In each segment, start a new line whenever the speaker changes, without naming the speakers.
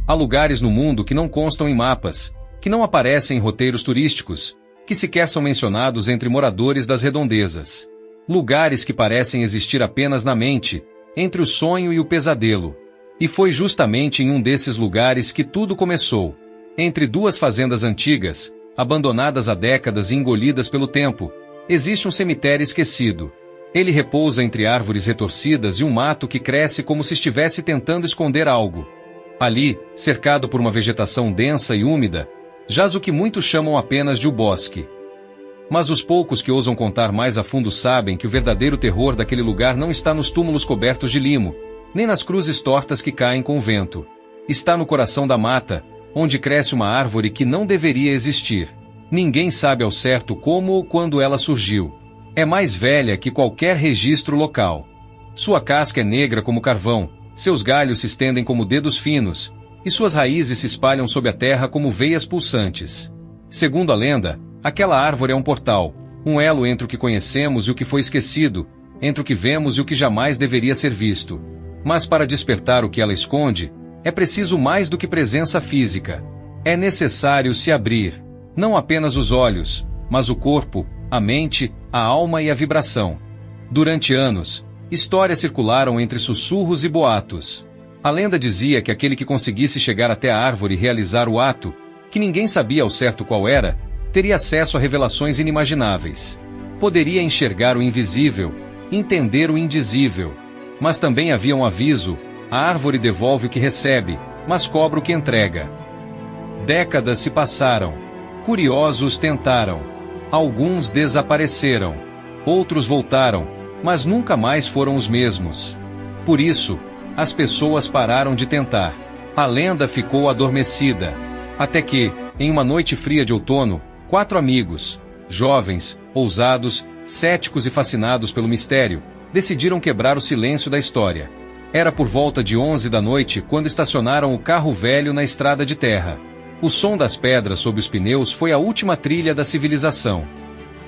Há lugares no mundo que não constam em mapas, que não aparecem em roteiros turísticos, que sequer são mencionados entre moradores das redondezas. Lugares que parecem existir apenas na mente, entre o sonho e o pesadelo. E foi justamente em um desses lugares que tudo começou. Entre duas fazendas antigas, abandonadas há décadas e engolidas pelo tempo, existe um cemitério esquecido. Ele repousa entre árvores retorcidas e um mato que cresce como se estivesse tentando esconder algo. Ali, cercado por uma vegetação densa e úmida, jaz o que muitos chamam apenas de o bosque. Mas os poucos que ousam contar mais a fundo sabem que o verdadeiro terror daquele lugar não está nos túmulos cobertos de limo, nem nas cruzes tortas que caem com o vento. Está no coração da mata, onde cresce uma árvore que não deveria existir. Ninguém sabe ao certo como ou quando ela surgiu. É mais velha que qualquer registro local. Sua casca é negra como carvão, seus galhos se estendem como dedos finos, e suas raízes se espalham sob a terra como veias pulsantes. Segundo a lenda, aquela árvore é um portal, um elo entre o que conhecemos e o que foi esquecido, entre o que vemos e o que jamais deveria ser visto. Mas para despertar o que ela esconde, é preciso mais do que presença física. É necessário se abrir, não apenas os olhos, mas o corpo, a mente, a alma e a vibração. Durante anos, histórias circularam entre sussurros e boatos. A lenda dizia que aquele que conseguisse chegar até a árvore e realizar o ato, que ninguém sabia ao certo qual era, teria acesso a revelações inimagináveis. Poderia enxergar o invisível, entender o indizível. Mas também havia um aviso: a árvore devolve o que recebe, mas cobra o que entrega. Décadas se passaram. Curiosos tentaram. Alguns desapareceram. Outros voltaram, mas nunca mais foram os mesmos. Por isso, as pessoas pararam de tentar. A lenda ficou adormecida. Até que, em uma noite fria de outono, 4 amigos, jovens, ousados, céticos e fascinados pelo mistério, decidiram quebrar o silêncio da história. Era por volta de 11 da noite quando estacionaram o carro velho na estrada de terra. O som das pedras sob os pneus foi a última trilha da civilização.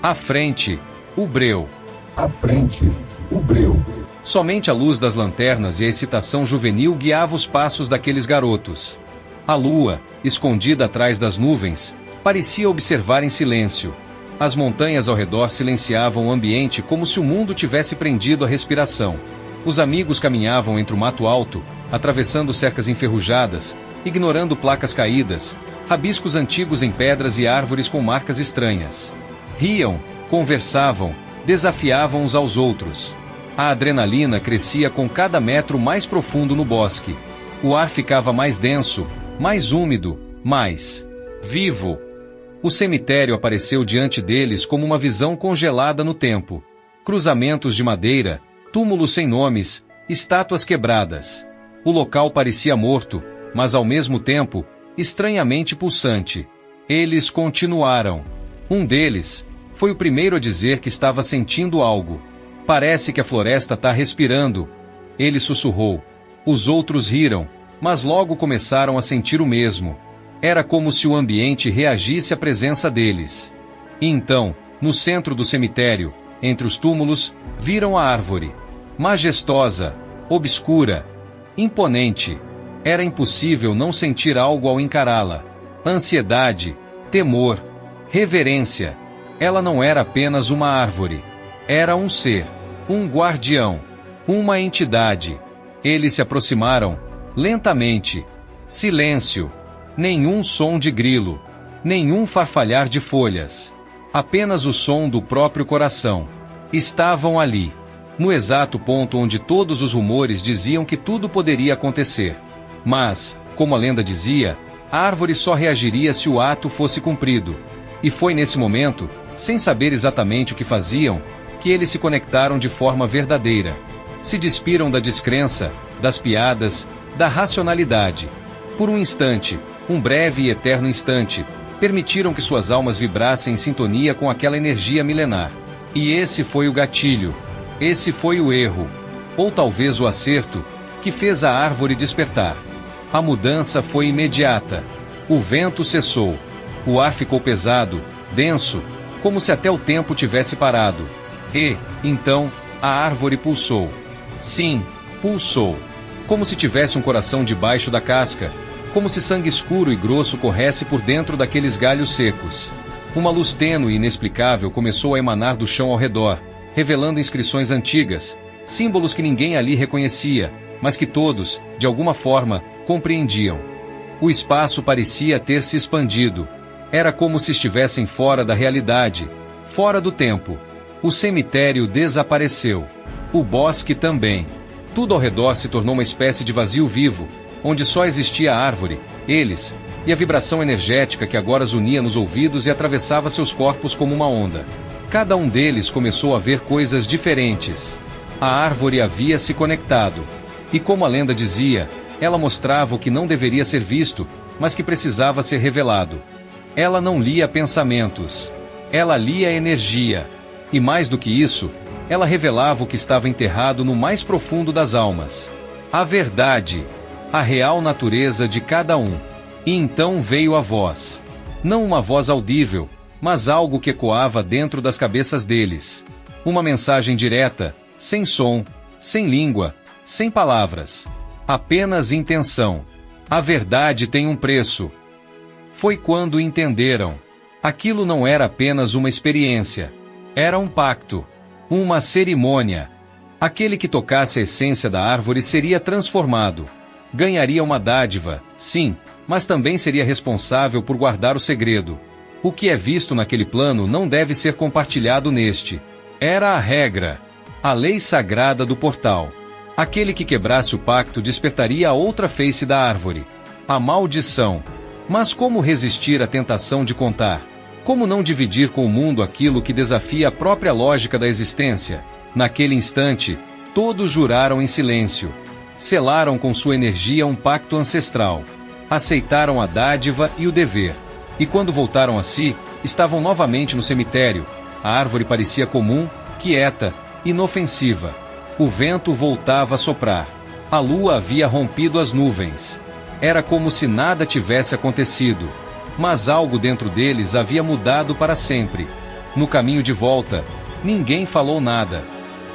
À frente, o breu.
À frente, o breu.
Somente a luz das lanternas e a excitação juvenil guiava os passos daqueles garotos. A lua, escondida atrás das nuvens, parecia observar em silêncio. As montanhas ao redor silenciavam o ambiente como se o mundo tivesse prendido a respiração. Os amigos caminhavam entre o mato alto, atravessando cercas enferrujadas, ignorando placas caídas, rabiscos antigos em pedras e árvores com marcas estranhas. Riam, conversavam, desafiavam uns aos outros. A adrenalina crescia com cada metro mais profundo no bosque. O ar ficava mais denso, mais úmido, mais vivo. O cemitério apareceu diante deles como uma visão congelada no tempo. Cruzamentos de madeira, túmulos sem nomes, estátuas quebradas. O local parecia morto, mas ao mesmo tempo, estranhamente pulsante. Eles continuaram. Um deles foi o primeiro a dizer que estava sentindo algo. Parece que a floresta está respirando. Ele sussurrou. Os outros riram, mas logo começaram a sentir o mesmo. Era como se o ambiente reagisse à presença deles. E então, no centro do cemitério, entre os túmulos, viram a árvore. Majestosa, obscura, imponente. Era impossível não sentir algo ao encará-la. Ansiedade, temor, reverência. Ela não era apenas uma árvore. Era um ser, um guardião, uma entidade. Eles se aproximaram, lentamente. Silêncio. Nenhum som de grilo. Nenhum farfalhar de folhas. Apenas o som do próprio coração. Estavam ali, no exato ponto onde todos os rumores diziam que tudo poderia acontecer. Mas, como a lenda dizia, a árvore só reagiria se o ato fosse cumprido. E foi nesse momento, sem saber exatamente o que faziam, que eles se conectaram de forma verdadeira. Se despiram da descrença, das piadas, da racionalidade. Por um instante, um breve e eterno instante, permitiram que suas almas vibrassem em sintonia com aquela energia milenar. E esse foi o gatilho. Esse foi o erro. Ou talvez o acerto, que fez a árvore despertar. A mudança foi imediata. O vento cessou. O ar ficou pesado, denso, como se até o tempo tivesse parado. E, então, a árvore pulsou. Sim, pulsou. Como se tivesse um coração debaixo da casca. como se sangue escuro e grosso corresse por dentro daqueles galhos secos. Uma luz tênue e inexplicável começou a emanar do chão ao redor, revelando inscrições antigas, símbolos que ninguém ali reconhecia, mas que todos, de alguma forma, compreendiam. O espaço parecia ter se expandido. Era como se estivessem fora da realidade, fora do tempo. O cemitério desapareceu. O bosque também. Tudo ao redor se tornou uma espécie de vazio vivo, onde só existia a árvore, eles, e a vibração energética que agora os unia nos ouvidos e atravessava seus corpos como uma onda. Cada um deles começou a ver coisas diferentes. A árvore havia se conectado. E como a lenda dizia, ela mostrava o que não deveria ser visto, mas que precisava ser revelado. Ela não lia pensamentos. Ela lia energia. E mais do que isso, ela revelava o que estava enterrado no mais profundo das almas. A verdade. A real natureza de cada um. E então veio a voz. Não uma voz audível, mas algo que ecoava dentro das cabeças deles. Uma mensagem direta, sem som, sem língua, sem palavras. Apenas intenção. A verdade tem um preço. Foi quando entenderam. Aquilo não era apenas uma experiência. Era um pacto. Uma cerimônia. Aquele que tocasse a essência da árvore seria transformado. Ganharia uma dádiva, sim, mas também seria responsável por guardar o segredo. O que é visto naquele plano não deve ser compartilhado neste. Era a regra. A lei sagrada do portal. Aquele que quebrasse o pacto despertaria a outra face da árvore. A maldição. Mas como resistir à tentação de contar? Como não dividir com o mundo aquilo que desafia a própria lógica da existência? Naquele instante, todos juraram em silêncio. Selaram com sua energia um pacto ancestral. Aceitaram a dádiva e o dever. E quando voltaram a si, estavam novamente no cemitério. A árvore parecia comum, quieta, inofensiva. O vento voltava a soprar. A lua havia rompido as nuvens. Era como se nada tivesse acontecido. Mas algo dentro deles havia mudado para sempre. No caminho de volta, ninguém falou nada.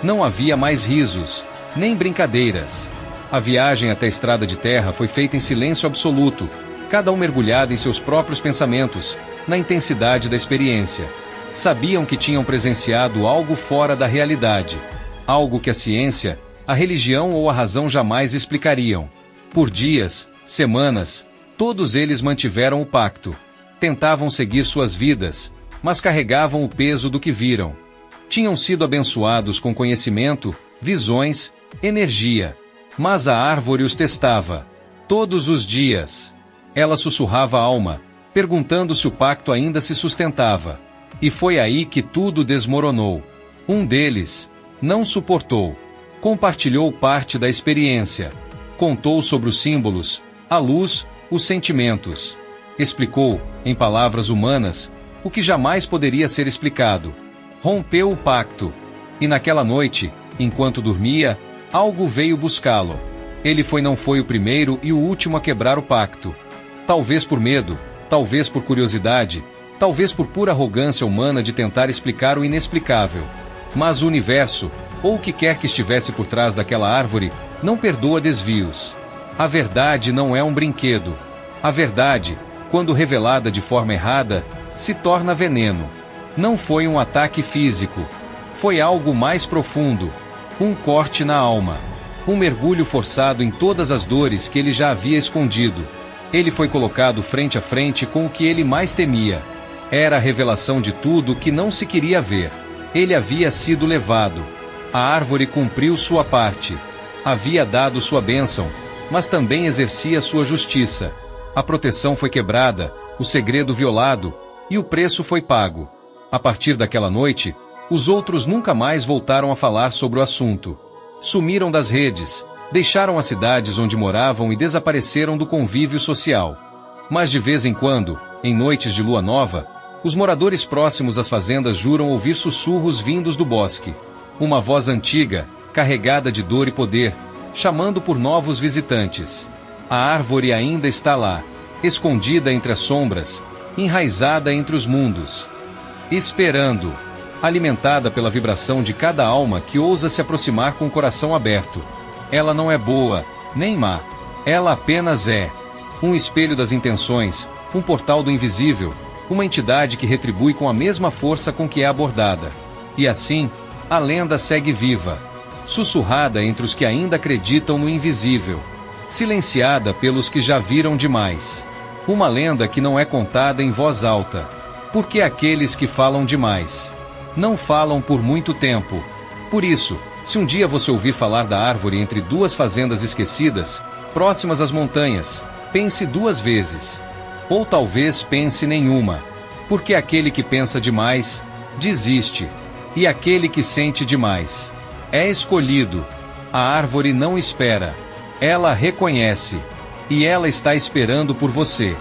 Não havia mais risos, nem brincadeiras. A viagem até a estrada de terra foi feita em silêncio absoluto, cada um mergulhado em seus próprios pensamentos, na intensidade da experiência. Sabiam que tinham presenciado algo fora da realidade. Algo que a ciência, a religião ou a razão jamais explicariam. Por dias, semanas, todos eles mantiveram o pacto. Tentavam seguir suas vidas, mas carregavam o peso do que viram. Tinham sido abençoados com conhecimento, visões, energia. Mas a árvore os testava. Todos os dias. Ela sussurrava a alma, perguntando se o pacto ainda se sustentava. E foi aí que tudo desmoronou. Um deles não suportou. Compartilhou parte da experiência. Contou sobre os símbolos, a luz, os sentimentos. Explicou, em palavras humanas, o que jamais poderia ser explicado. Rompeu o pacto. E naquela noite, enquanto dormia, algo veio buscá-lo. Ele não foi o primeiro e o último a quebrar o pacto. Talvez por medo, talvez por curiosidade, talvez por pura arrogância humana de tentar explicar o inexplicável. Mas o universo, ou o que quer que estivesse por trás daquela árvore, não perdoa desvios. A verdade não é um brinquedo. A verdade, quando revelada de forma errada, se torna veneno. Não foi um ataque físico. Foi algo mais profundo. Um corte na alma. Um mergulho forçado em todas as dores que ele já havia escondido. Ele foi colocado frente a frente com o que ele mais temia. Era a revelação de tudo o que não se queria ver. Ele havia sido levado. A árvore cumpriu sua parte. Havia dado sua bênção, mas também exercia sua justiça. A proteção foi quebrada, o segredo violado, e o preço foi pago. A partir daquela noite, os outros nunca mais voltaram a falar sobre o assunto. Sumiram das redes, deixaram as cidades onde moravam e desapareceram do convívio social. Mas de vez em quando, em noites de lua nova, os moradores próximos às fazendas juram ouvir sussurros vindos do bosque. Uma voz antiga, carregada de dor e poder, chamando por novos visitantes. A árvore ainda está lá, escondida entre as sombras, enraizada entre os mundos. Esperando. Alimentada pela vibração de cada alma que ousa se aproximar com o coração aberto. Ela não é boa, nem má. Ela apenas é. Um espelho das intenções, um portal do invisível, uma entidade que retribui com a mesma força com que é abordada. E assim, a lenda segue viva, sussurrada entre os que ainda acreditam no invisível, silenciada pelos que já viram demais. Uma lenda que não é contada em voz alta, porque aqueles que falam demais não falam por muito tempo. Por isso, se um dia você ouvir falar da árvore entre duas fazendas esquecidas, próximas às montanhas, pense 2 vezes. Ou talvez pense nenhuma, porque aquele que pensa demais, desiste, e aquele que sente demais, é escolhido. A árvore não espera, ela reconhece, e ela está esperando por você.